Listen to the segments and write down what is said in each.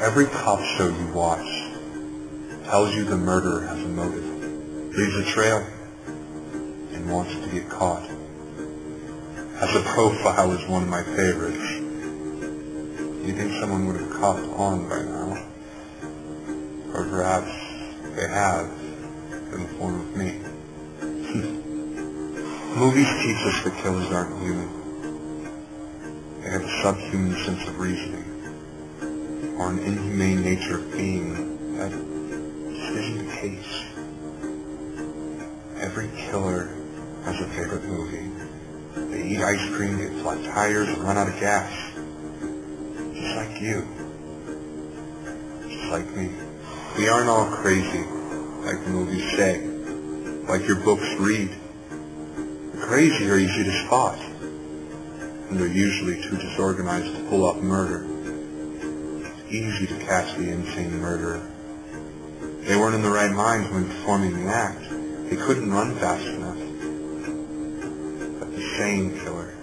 Every cop show you watch tells you the murderer has a motive, leaves a trail, and wants to get caught. As a profile is one of my favorites. You think someone would have caught on by now? Or perhaps they have, in the form of me. Movies teach us that killers aren't human. They have a subhuman sense of reasoning, or an inhumane nature of being that just isn't the case. Every killer has a favorite movie. They eat ice cream, get flat tires, and run out of gas. Just like you. Just like me. We aren't all crazy, like the movies say, like your books read. The crazy are easy to spot, and they're usually too disorganized to pull off murder. It's easy to catch the insane murderer. They weren't in the right mind when performing the act. They couldn't run fast enough. But the sane killer,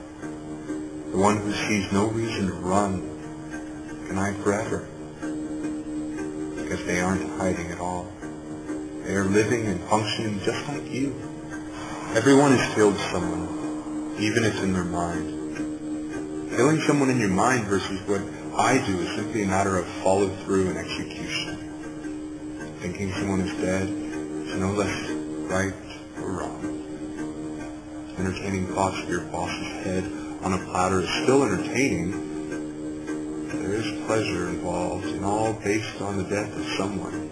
the one who sees no reason to run, can hide forever. Because they aren't hiding at all. They are living and functioning just like you. Everyone has killed someone, even if in their mind. Killing someone in your mind versus what I do is simply a matter of follow through and execution. Thinking someone is dead is no less right or wrong. Entertaining thoughts of your boss's head on a platter is still entertaining. There is pleasure involved, and all based on the death of someone.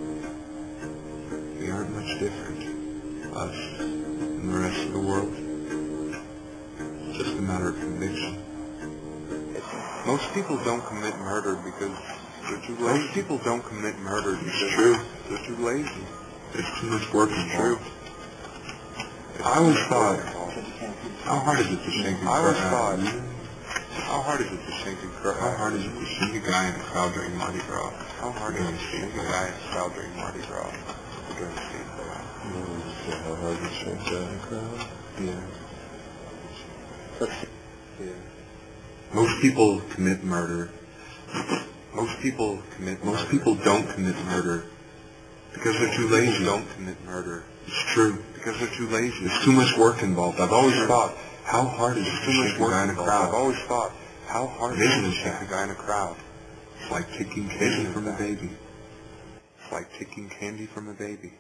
We aren't much different, us and the rest of the world. It's just a matter of conviction. Most people don't commit murder because they're too lazy. Most people don't commit murder because they're too lazy. There's too much work involved. I always thought, how hard is it to shake and cry? How hard is it to shake and cry? How hard is it to shake a guy in a crowd during Mardi Gras? How hard is it to shake a guy in a crowd during Mardi Gras? How hard is it to shake a guy in a crowd? Yeah. Most people commit murder. Most people don't commit murder because they're too lazy. Don't commit murder. It's true. Because they're too lazy. There's too much work involved. I've always thought, how hard is it to shake a guy in a crowd? I've always thought, how hard is it to shake a guy in a crowd? It's like taking candy from a baby. It's like taking candy from a baby.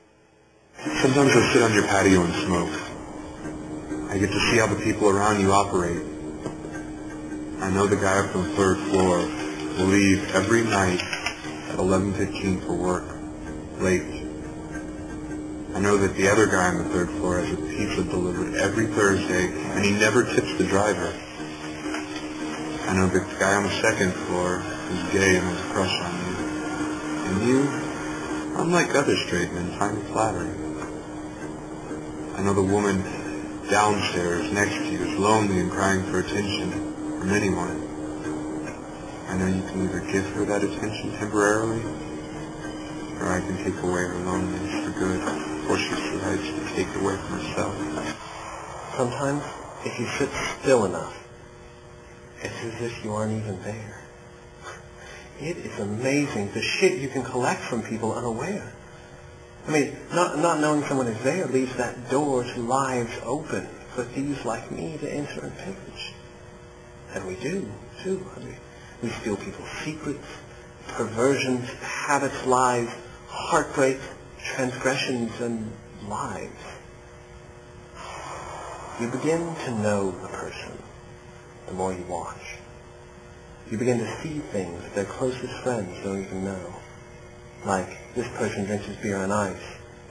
Sometimes I sit on your patio and smoke. I get to see how the people around you operate. I know the guy up on the third floor will leave every night at 11:15 for work, late. I know that the other guy on the third floor has a pizza delivered every Thursday, and he never tips the driver. I know that the guy on the second floor is gay and has a crush on you. And you, unlike other straight men, find it flattering. I know the woman downstairs next to you is lonely and crying for attention from anyone. I know you can either give her that attention temporarily, or I can take away her loneliness for good, or she decides to take it away from herself. Sometimes, if you sit still enough, it's as if you aren't even there. It is amazing the shit you can collect from people unaware. I mean, not knowing someone is there leaves that door to lives open for thieves like me to enter and pillage. And we do, too. I mean, we steal people's secrets, perversions, habits, lies, heartbreak, transgressions, and lives. You begin to know the person the more you watch. You begin to see things that their closest friends don't even know. Like, this person drinks his beer on ice.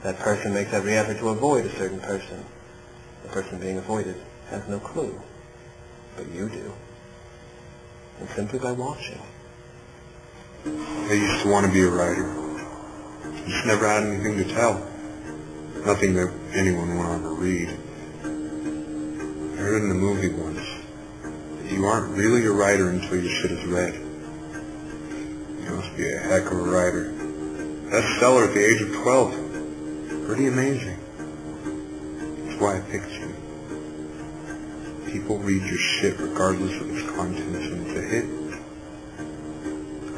That person makes every effort to avoid a certain person. The person being avoided has no clue. But you do. And simply by watching. I used to want to be a writer. Just never had anything to tell. Nothing that anyone would want to read. I heard in the movie once that you aren't really a writer until your shit is read. You must be a heck of a writer. Bestseller at the age of 12. Pretty amazing. That's why I picked you. People read your shit regardless of its content, and it's a hit.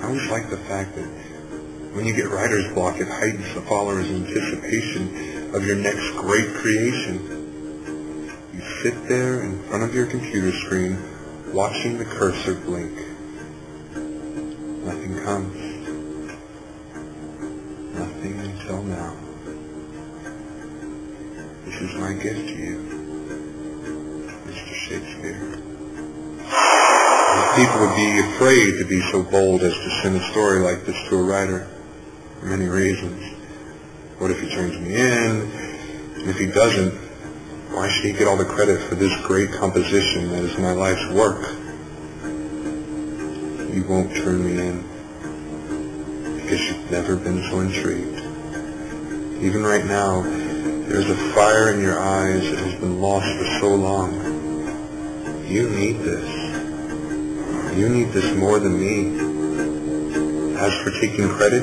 I always like the fact that when you get writer's block, it heightens the follower's anticipation of your next great creation. You sit there in front of your computer screen, watching the cursor blink. Nothing comes. Nothing until now. This is my gift to you, Mr. Shakespeare. People would be afraid to be so bold as to send a story like this to a writer, for many reasons. What if he turns me in? And if he doesn't, why should he get all the credit for this great composition that is my life's work? You won't turn me in, because you've never been so intrigued. Even right now, there's a fire in your eyes that has been lost for so long. You need this. You need this more than me. As for taking credit,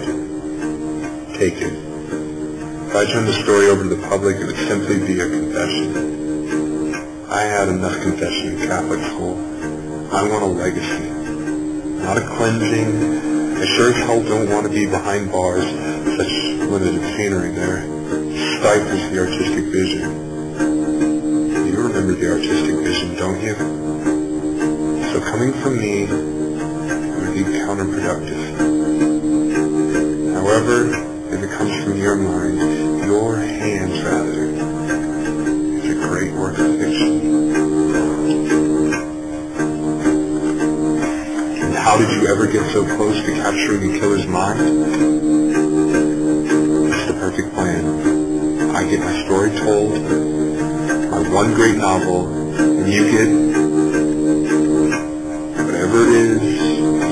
take it. If I turned the story over to the public, it would simply be a confession. I had enough confession in Catholic school. I want a legacy, not a cleansing. I sure as hell don't want to be behind bars. Such limited scenery there stifles the artistic vision. You remember the artistic vision, don't you? So coming from me would be counterproductive. However, if it comes from your mind, your hands rather, it's a great work of fiction. And how did you ever get so close to capturing a killer's mind? It's the perfect plan. I get my story told, my one great novel, and you get whatever it is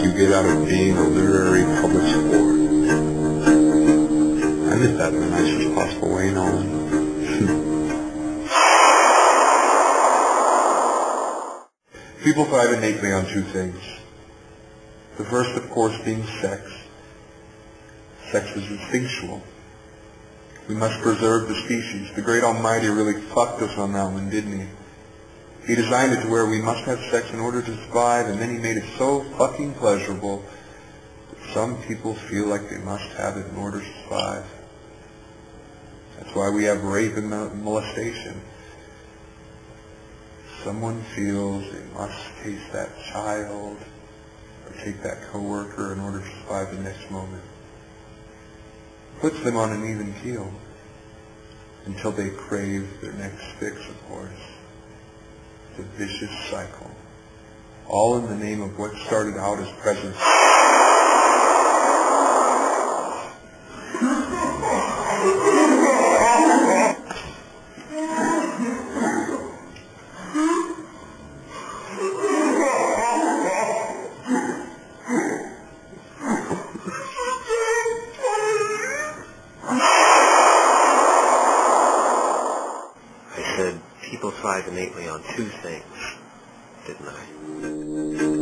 you get out of being a literary public sport. I meant that in the nicest possible way, Nolan. People thrive innately on two things. The first, of course, being sex. Sex is instinctual. We must preserve the species. The great Almighty really fucked us on that one, didn't he? He designed it to where we must have sex in order to survive, and then he made it so fucking pleasurable that some people feel like they must have it in order to survive. That's why we have rape and molestation. Someone feels they must taste that child or take that coworker in order to survive the next moment. Puts them on an even keel until they crave their next fix, of course. It's a vicious cycle, all in the name of what started out as presence. I said people thrive innately on two things, didn't I?